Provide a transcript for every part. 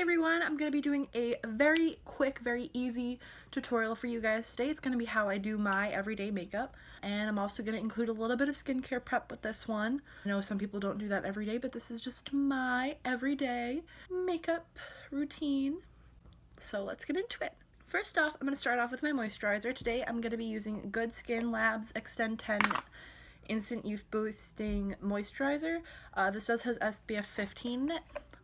everyone, I'm going to be doing a very quick, very easy tutorial for you guys today. It's going to be how I do my everyday makeup, and I'm also going to include a little bit of skincare prep with this one. I know some people don't do that every day, but this is just my everyday makeup routine. So let's get into it. First off, I'm going to start off with my moisturizer. Today I'm going to be using Good Skin Labs Extend 10 Instant Youth Boosting Moisturizer. This has SPF 15 in it.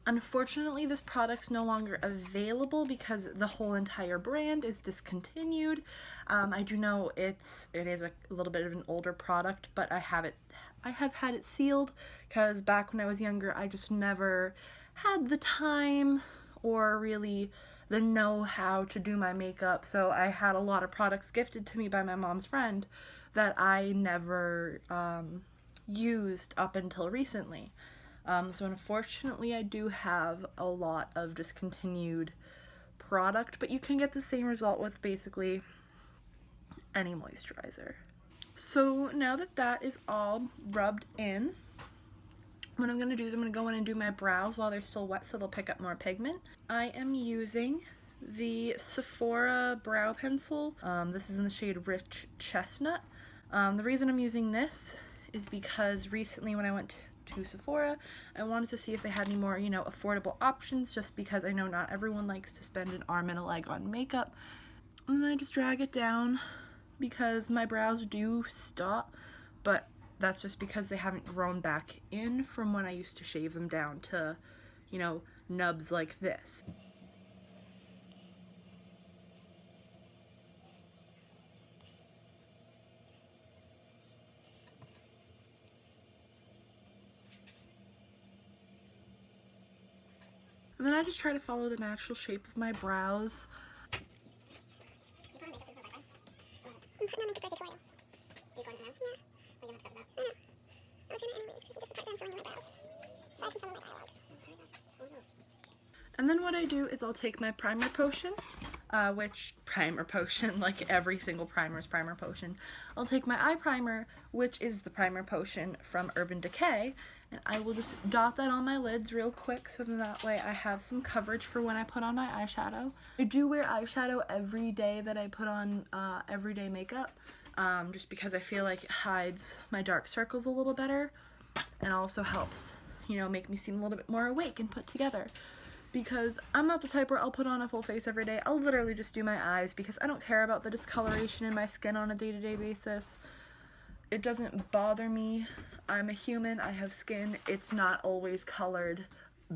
Unfortunately, this product's no longer available because the whole entire brand is discontinued. I do know it is a little bit of an older product, but I have had it sealed because back when I was younger, I just never had the time or really the know-how to do my makeup. So I had a lot of products gifted to me by my mom's friend that I never used up until recently. So unfortunately I do have a lot of discontinued product, but you can get the same result with basically any moisturizer. So now that that is all rubbed in, what I'm going to do is I'm going to go in and do my brows while they're still wet so they'll pick up more pigment. I am using the Sephora brow pencil. This is in the shade Rich Chestnut. The reason I'm using this is because recently when I went to Sephora, I wanted to see if they had any more, affordable options, just because I know not everyone likes to spend an arm and a leg on makeup. And then I just drag it down because my brows do stop, but that's just because they haven't grown back in from when I used to shave them down to, nubs like this. And then I just try to follow the natural shape of my brows. And then what I do is I'll take my primer potion, like every single primer is primer potion. I'll take my eye primer, which is the primer potion from Urban Decay, and I will just dot that on my lids real quick so that way I have some coverage for when I put on my eyeshadow. I do wear eyeshadow every day that I put on everyday makeup, just because I feel like it hides my dark circles a little better and also helps, make me seem a little bit more awake and put together. Because I'm not the type where I'll put on a full face every day. I'll literally just do my eyes because I don't care about the discoloration in my skin on a day-to-day basis. It doesn't bother me. I'm a human, I have skin. It's not always colored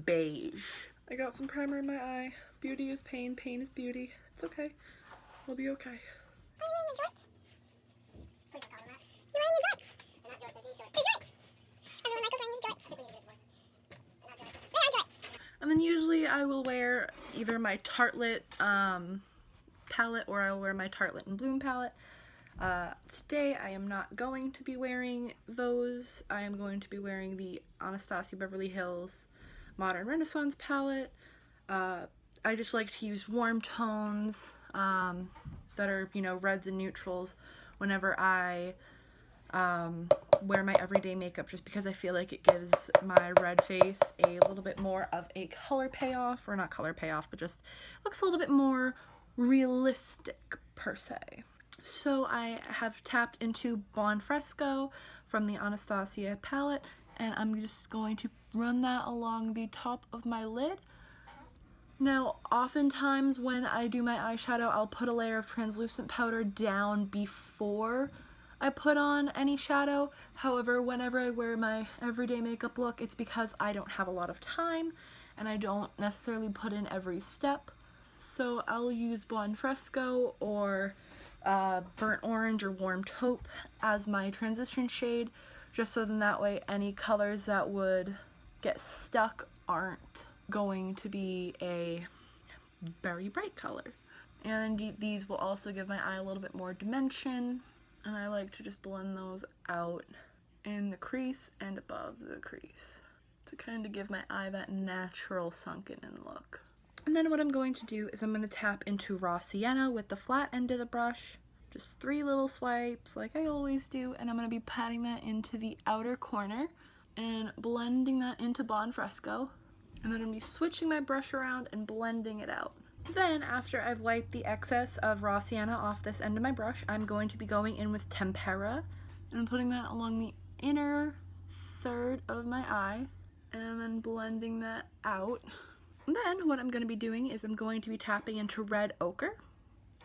beige. I got some primer in my eye. Beauty is pain, pain is beauty. It's okay. We'll be okay. Are you wearing your jorts? Please don't call them that. You're wearing your jorts. They're not jorts, they're t-shirts. They're jorts! Everyone, Michael's wearing his jorts. I think we need to get divorced. They're not jorts. They are jorts! And then usually I will wear either my Tartelette palette or I will wear my Tartelette and Bloom palette. Today I am not going to be wearing those. I am going to be wearing the Anastasia Beverly Hills Modern Renaissance palette. I just like to use warm tones that are, reds and neutrals whenever I wear my everyday makeup, just because I feel like it gives my red face a little bit more of a color payoff, or not color payoff, but just looks a little bit more realistic per se. So I have tapped into Buon Fresco from the Anastasia palette, and I'm just going to run that along the top of my lid. Now, oftentimes when I do my eyeshadow, I'll put a layer of translucent powder down before I put on any shadow. However, whenever I wear my everyday makeup look, it's because I don't have a lot of time and I don't necessarily put in every step. So I'll use Buon Fresco or Burnt Orange or Warm Taupe as my transition shade, just so then that way any colors that would get stuck aren't going to be a very bright color. And these will also give my eye a little bit more dimension, and I like to just blend those out in the crease and above the crease to kind of give my eye that natural sunken in look. And then what I'm going to do is I'm going to tap into Raw Sienna with the flat end of the brush. Just 3 little swipes like I always do, and I'm going to be patting that into the outer corner and blending that into Buon Fresco. And then I'm going to be switching my brush around and blending it out. Then, after I've wiped the excess of raw sienna off this end of my brush, I'm going to be going in with tempera and putting that along the inner third of my eye and then blending that out. And then what I'm going to be doing is I'm going to be tapping into red ochre,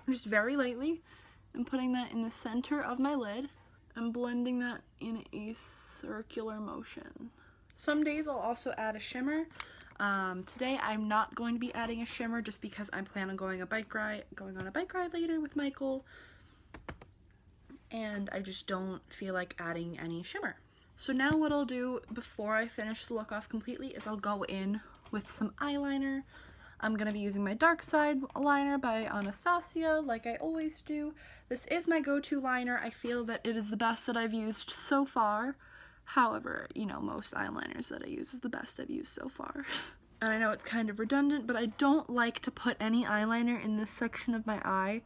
just very lightly, and putting that in the center of my lid and blending that in a circular motion. Some days I'll also add a shimmer. Today I'm not going to be adding a shimmer just because I plan on going on a bike ride later with Michael, and I just don't feel like adding any shimmer. So now what I'll do before I finish the look off completely is I'll go in with some eyeliner. I'm going to be using my Dark Side liner by Anastasia, like I always do. This is my go-to liner. I feel that it is the best that I've used so far. However, you know, most eyeliners that I use is the best I've used so far. And I know it's kind of redundant, but I don't like to put any eyeliner in this section of my eye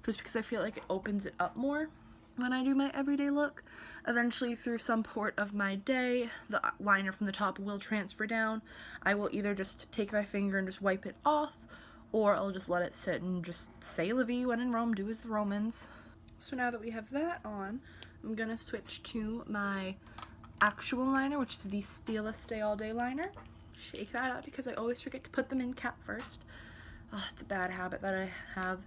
just because I feel like it opens it up more when I do my everyday look. Eventually, through some part of my day, the liner from the top will transfer down. I will either just take my finger and just wipe it off, or I'll just let it sit and just say la vie, when in Rome, do as the Romans. So now that we have that on, I'm gonna switch to my actual liner, which is the Stila Stay All Day liner. Shake that out because I always forget to put them in cap first. Oh, it's a bad habit that I have.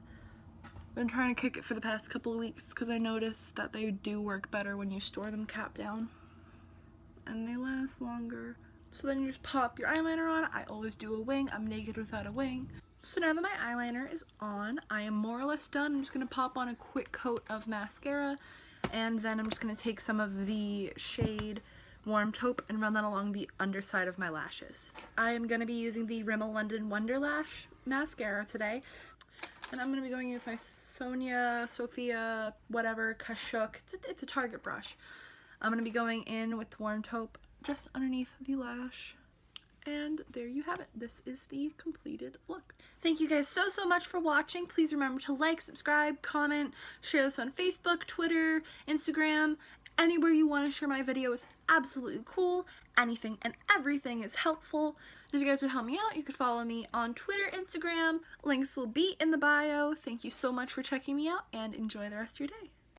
Been trying to kick it for the past couple of weeks because I noticed that they do work better when you store them cap down and they last longer. So then you just pop your eyeliner on. I always do a wing. I'm naked without a wing. So now that my eyeliner is on, I am more or less done. I'm just going to pop on a quick coat of mascara, and then I'm just going to take some of the shade Warm Taupe and run that along the underside of my lashes. I am going to be using the Rimmel London Wonder Lash mascara today, and I'm going to be going in with my Sophia, whatever, Kashuk. It's a Target brush. I'm going to be going in with Warm Taupe just underneath the lash. And there you have it. This is the completed look. Thank you guys so much for watching. Please remember to like, subscribe, comment, share this on Facebook, Twitter, Instagram. Anywhere you want to share my video is absolutely cool. Anything and everything is helpful. And if you guys would help me out, you could follow me on Twitter, Instagram. Links will be in the bio. Thank you so much for checking me out, and enjoy the rest of your day.